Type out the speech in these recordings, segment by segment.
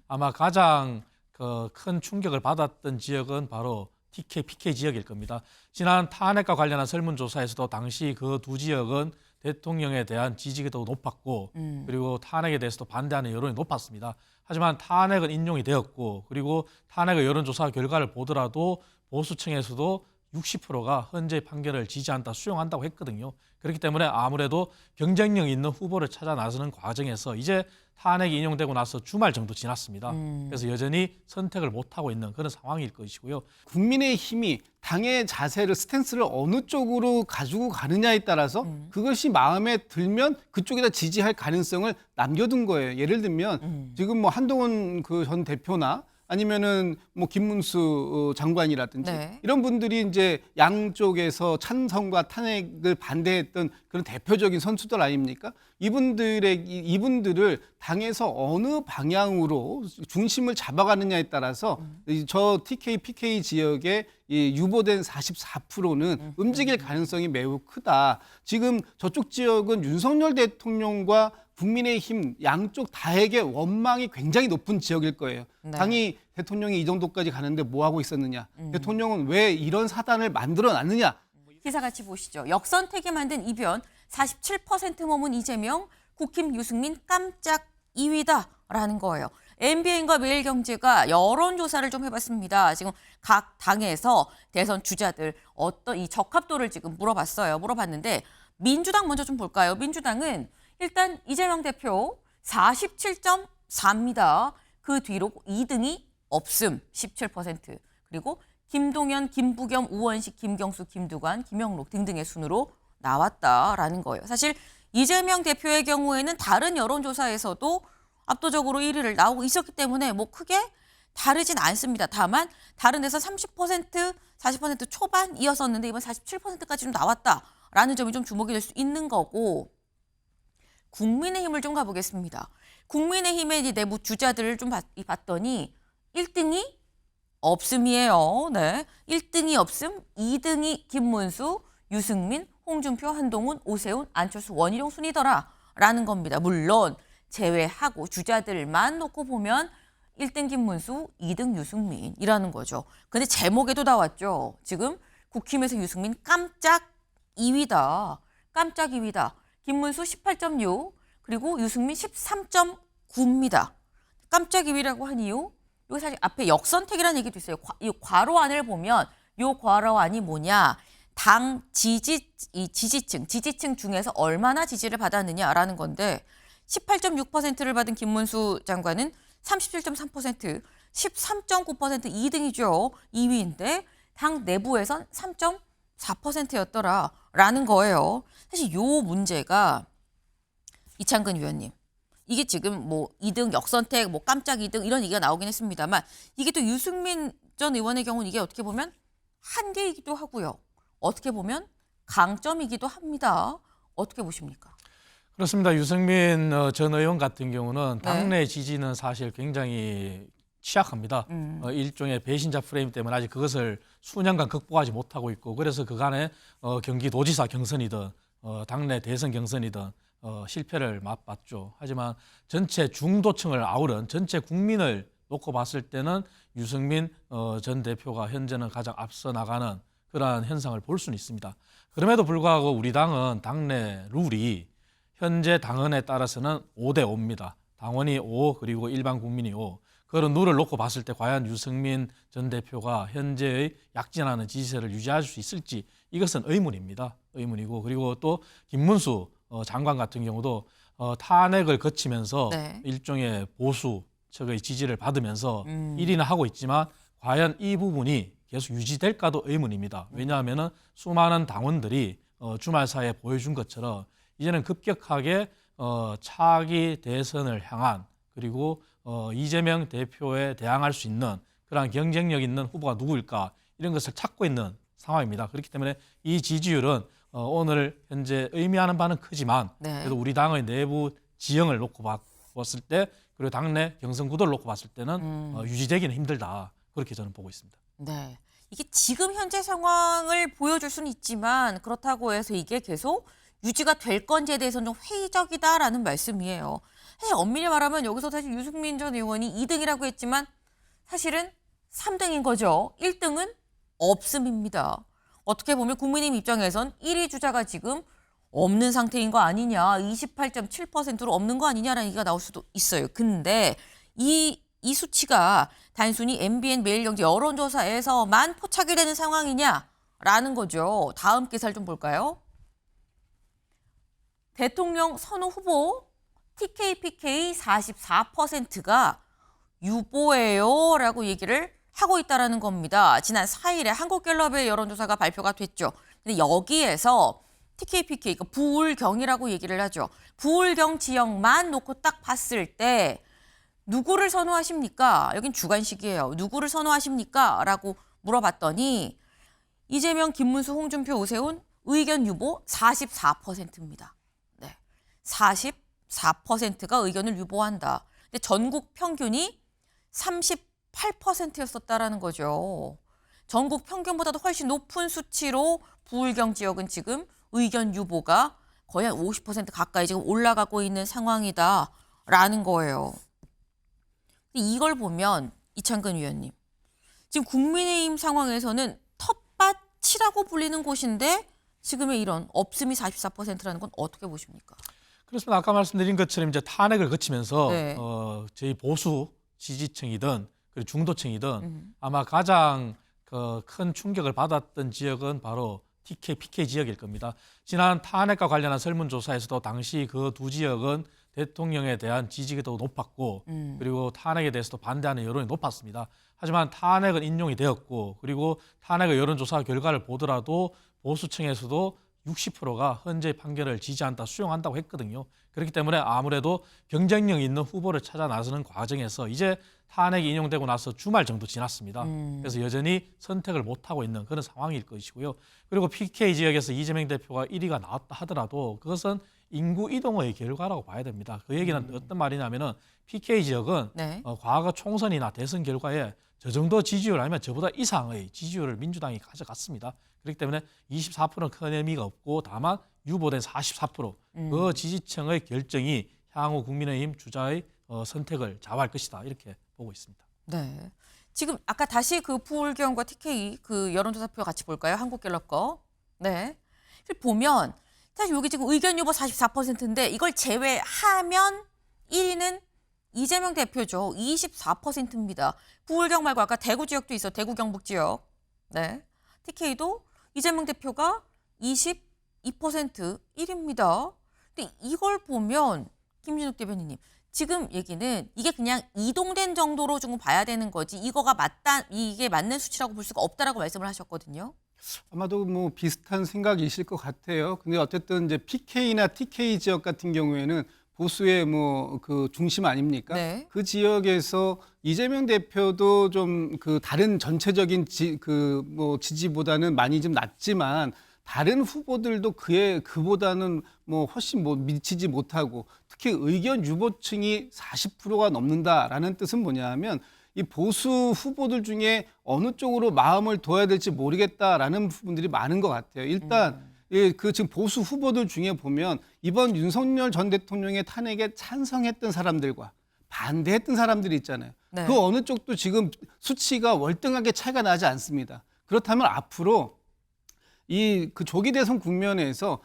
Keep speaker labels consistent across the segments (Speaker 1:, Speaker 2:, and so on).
Speaker 1: 아마 가장 큰 충격을 받았던 지역은 바로 TK, PK 지역일 겁니다. 지난 탄핵과 관련한 설문조사에서도 당시 그 두 지역은 대통령에 대한 지지가 더 높았고 그리고 탄핵에 대해서도 반대하는 여론이 높았습니다. 하지만 탄핵은 인용이 되었고 그리고 탄핵의 여론조사 결과를 보더라도 보수층에서도 60%가 헌재 판결을 지지한다, 수용한다고 했거든요. 그렇기 때문에 아무래도 경쟁력 있는 후보를 찾아 나서는 과정에서 이제 탄핵이 인용되고 나서 주말 정도 지났습니다. 그래서 여전히 선택을 못하고 있는 그런 상황일 것이고요.
Speaker 2: 국민의힘이 당의 자세를, 스탠스를 어느 쪽으로 가지고 가느냐에 따라서 그것이 마음에 들면 그쪽에다 지지할 가능성을 남겨둔 거예요. 예를 들면 지금 뭐 한동훈 그 전 대표나 아니면은 뭐 김문수 장관이라든지
Speaker 3: 네.
Speaker 2: 이런 분들이 이제 양쪽에서 찬성과 탄핵을 반대했던 그런 대표적인 선수들 아닙니까? 이분들을 당에서 어느 방향으로 중심을 잡아가느냐에 따라서 저 TK, PK 지역의 이 유보된 44%는 움직일 가능성이 매우 크다. 지금 저쪽 지역은 윤석열 대통령과 국민의힘 양쪽 다에게 원망이 굉장히 높은 지역일 거예요.
Speaker 3: 네.
Speaker 2: 당이 대통령이 이 정도까지 가는데 뭐 하고 있었느냐? 대통령은 왜 이런 사단을 만들어놨느냐?
Speaker 3: 기사 같이 보시죠. 역선택에 만든 이변 47% 머문 이재명, 국힘 유승민 깜짝 2위다라는 거예요. MBN과 매일경제가 여론조사를 좀 해봤습니다. 지금 각 당에서 대선 주자들 어떤 이 적합도를 지금 물어봤는데 민주당 먼저 좀 볼까요? 민주당은 일단 이재명 대표 47.4입니다. 그 뒤로 2등이 없음 17%. 그리고 김동연, 김부겸, 우원식, 김경수, 김두관, 김영록 등등의 순으로 나왔다라는 거예요. 사실 이재명 대표의 경우에는 다른 여론조사에서도 압도적으로 1위를 나오고 있었기 때문에 뭐 크게 다르진 않습니다. 다만 다른 데서 30%, 40% 초반이었었는데 이번 47%까지 좀 나왔다라는 점이 좀 주목이 될 수 있는 거고 국민의힘을 좀 가보겠습니다. 국민의힘의 내부 주자들을 좀 봤더니 1등이 없음이에요. 네, 1등이 없음, 2등이 김문수, 유승민, 홍준표, 한동훈, 오세훈, 안철수, 원희룡 순이더라라는 겁니다. 물론 제외하고 주자들만 놓고 보면 1등 김문수, 2등 유승민이라는 거죠. 근데 제목에도 나왔죠. 지금 국힘에서 유승민 깜짝 2위다. 깜짝 2위다. 김문수 18.6 그리고 유승민 13.9입니다. 깜짝 2위라고 한 이유? 여기 사실 앞에 역선택이라는 얘기도 있어요. 이 괄호안을 보면 이 괄호안이 뭐냐? 당 지지층 중에서 얼마나 지지를 받았느냐라는 건데 18.6%를 받은 김문수 장관은 37.3%, 13.9% 2등이죠. 2위인데 당 내부에선 3.4%였더라라는 거예요. 사실 요 문제가 이창근 위원님, 이게 지금 뭐 2등 역선택, 뭐 깜짝 2등 이런 얘기가 나오긴 했습니다만 이게 또 유승민 전 의원의 경우는 이게 어떻게 보면 한계이기도 하고요. 어떻게 보면 강점이기도 합니다. 어떻게 보십니까?
Speaker 1: 그렇습니다. 유승민 전 의원 같은 경우는 당내 지지는 사실 굉장히 취약합니다. 일종의 배신자 프레임 때문에 아직 그것을 수년간 극복하지 못하고 있고 그래서 그간에 경기도지사 경선이든 당내 대선 경선이든 실패를 맛봤죠. 하지만 전체 중도층을 아우른 전체 국민을 놓고 봤을 때는 유승민 전 대표가 현재는 가장 앞서 나가는 그러한 현상을 볼 수는 있습니다. 그럼에도 불구하고 우리 당은 당내 룰이 현재 당원에 따라서는 5대 5입니다. 당원이 5 그리고 일반 국민이 5. 그런 룰을 놓고 봤을 때 과연 유승민 전 대표가 현재의 약진하는 지지세를 유지할 수 있을지 이것은 의문입니다. 의문이고 그리고 또 김문수 장관 같은 경우도 탄핵을 거치면서 일종의 보수 측의 지지를 받으면서 1위는 하고 있지만 과연 이 부분이 계속 유지될까도 의문입니다. 왜냐하면 수많은 당원들이 주말 사이에 보여준 것처럼 이제는 급격하게 차기 대선을 향한 그리고 이재명 대표에 대항할 수 있는 그러한 경쟁력 있는 후보가 누구일까 이런 것을 찾고 있는 상황입니다. 그렇기 때문에 이 지지율은 오늘 현재 의미하는 바는 크지만 그래도 우리 당의 내부 지형을 놓고 봤을 때 그리고 당내 경선 구도를 놓고 봤을 때는 유지되기는 힘들다. 그렇게 저는 보고 있습니다.
Speaker 3: 네, 이게 지금 현재 상황을 보여줄 수는 있지만 그렇다고 해서 이게 계속 유지가 될 건지에 대해서는 좀 회의적이다라는 말씀이에요. 사실 엄밀히 말하면 여기서 사실 유승민 전 의원이 2등이라고 했지만 사실은 3등인 거죠. 1등은 없음입니다. 어떻게 보면 국민의힘 입장에선 1위 주자가 지금 없는 상태인 거 아니냐, 28.7%로 없는 거 아니냐라는 얘기가 나올 수도 있어요. 근데 이 수치가 단순히 MBN 매일경제 여론조사에서만 포착이 되는 상황이냐라는 거죠. 다음 기사를 좀 볼까요? 대통령 선호 후보 TKPK 44%가 유보예요 라고 얘기를 하고 있다는 겁니다. 지난 4일에 한국갤럽의 여론조사가 발표가 됐죠. 근데 여기에서 TKPK, 그러니까 부울경이라고 얘기를 하죠. 부울경 지역만 놓고 딱 봤을 때 누구를 선호하십니까? 여긴 주관식이에요. 누구를 선호하십니까? 라고 물어봤더니 이재명, 김문수, 홍준표, 오세훈 의견 유보 44%입니다. 네, 44%가 의견을 유보한다. 근데 전국 평균이 38%였었다라는 거죠. 전국 평균보다도 훨씬 높은 수치로 부울경 지역은 지금 의견 유보가 거의 한 50% 가까이 지금 올라가고 있는 상황이다라는 거예요. 이걸 보면 이창근 위원님, 지금 국민의힘 상황에서는 텃밭이라고 불리는 곳인데 지금의 이런 없음이 44%라는 건 어떻게 보십니까?
Speaker 1: 그렇습니다. 아까 말씀드린 것처럼 이제 탄핵을 거치면서
Speaker 3: 네.
Speaker 1: 저희 보수 지지층이든 그리고 중도층이든 아마 가장 큰 충격을 받았던 지역은 바로 PK 지역일 겁니다. 지난 탄핵과 관련한 설문조사에서도 당시 그 두 지역은 대통령에 대한 지지도가 높았고 그리고 탄핵에 대해서도 반대하는 여론이 높았습니다. 하지만 탄핵은 인용이 되었고 그리고 탄핵의 여론조사 결과를 보더라도 보수층에서도 60%가 헌재 판결을 지지한다, 수용한다고 했거든요. 그렇기 때문에 아무래도 경쟁력 있는 후보를 찾아 나서는 과정에서 이제 탄핵이 인용되고 나서 주말 정도 지났습니다. 그래서 여전히 선택을 못하고 있는 그런 상황일 것이고요. 그리고 PK 지역에서 이재명 대표가 1위가 나왔다 하더라도 그것은 인구 이동의 결과라고 봐야 됩니다. 그 얘기는 어떤 말이냐면은 PK 지역은
Speaker 3: 네.
Speaker 1: 과거 총선이나 대선 결과에 저 정도 지지율 아니면 저보다 이상의 지지율을 민주당이 가져갔습니다. 그렇기 때문에 24%는 큰 의미가 없고 다만 유보된 44%그 지지층의 결정이 향후 국민의힘 주자의 선택을 좌우할 것이다 이렇게 보고 있습니다.
Speaker 3: 네. 지금 아까 다시 그 부울경과 TK 그 여론조사표 같이 볼까요? 한국갤럽 거. 네. 보면 사실 여기 지금 의견 유보 44%인데 이걸 제외하면 1위는 이재명 대표죠. 24%입니다. 부울경 말고 아까 대구 지역도 있어. 대구 경북 지역. 네. TK도 이재명 대표가 22% 1위입니다. 근데 이걸 보면 김진욱 대변인님, 지금 얘기는 이게 그냥 이동된 정도로 좀 봐야 되는 거지 이게 맞는 수치라고 볼 수가 없다라고 말씀을 하셨거든요.
Speaker 2: 아마도 뭐 비슷한 생각이실 것 같아요. 근데 어쨌든 이제 PK나 TK 지역 같은 경우에는 보수의 뭐 그 중심 아닙니까?
Speaker 3: 네.
Speaker 2: 그 지역에서 이재명 대표도 좀 그 다른 전체적인 지지보다는 많이 좀 낮지만 다른 후보들도 그보다는 뭐 훨씬 미치지 못하고 특히 의견 유보층이 40%가 넘는다라는 뜻은 뭐냐면 이 보수 후보들 중에 어느 쪽으로 마음을 둬야 될지 모르겠다라는 부분들이 많은 것 같아요. 일단 그 지금 보수 후보들 중에 보면 이번 윤석열 전 대통령의 탄핵에 찬성했던 사람들과 반대했던 사람들이 있잖아요.
Speaker 3: 네.
Speaker 2: 그 어느 쪽도 지금 수치가 월등하게 차이가 나지 않습니다. 그렇다면 앞으로 이 그 조기 대선 국면에서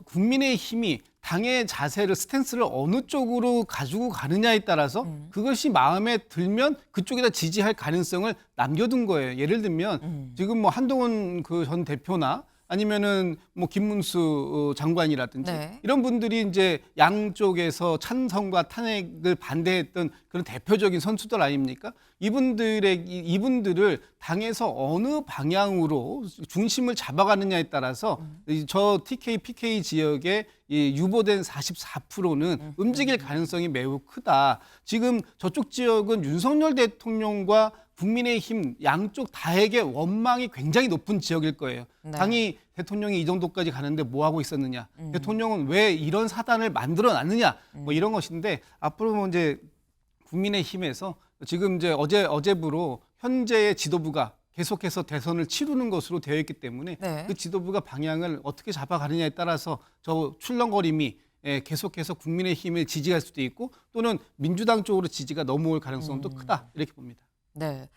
Speaker 2: 국민의힘이 당의 자세를 스탠스를 어느 쪽으로 가지고 가느냐에 따라서 그것이 마음에 들면 그쪽에다 지지할 가능성을 남겨둔 거예요. 예를 들면 지금 뭐 한동훈 그 전 대표나 아니면은 뭐 김문수 장관이라든지
Speaker 3: 네.
Speaker 2: 이런 분들이 이제 양쪽에서 찬성과 탄핵을 반대했던 그런 대표적인 선수들 아닙니까? 이분들을 당에서 어느 방향으로 중심을 잡아가느냐에 따라서 저 TK, PK 지역에 이 유보된 44%는 움직일 가능성이 매우 크다. 지금 저쪽 지역은 윤석열 대통령과 국민의힘 양쪽 다에게 원망이 굉장히 높은 지역일 거예요.
Speaker 3: 네.
Speaker 2: 당이 대통령이 이 정도까지 가는데 뭐 하고 있었느냐? 대통령은 왜 이런 사단을 만들어놨느냐? 뭐 이런 것인데 앞으로 뭐 이제 국민의힘에서 지금 이제 어제부로 현재의 지도부가 계속해서 대선을 치르는 것으로 되어 있기 때문에
Speaker 3: 네.
Speaker 2: 그 지도부가 방향을 어떻게 잡아가느냐에 따라서 저 출렁거림이 계속해서 국민의힘을 지지할 수도 있고 또는 민주당 쪽으로 지지가 넘어올 가능성도 크다 이렇게 봅니다.
Speaker 3: 네.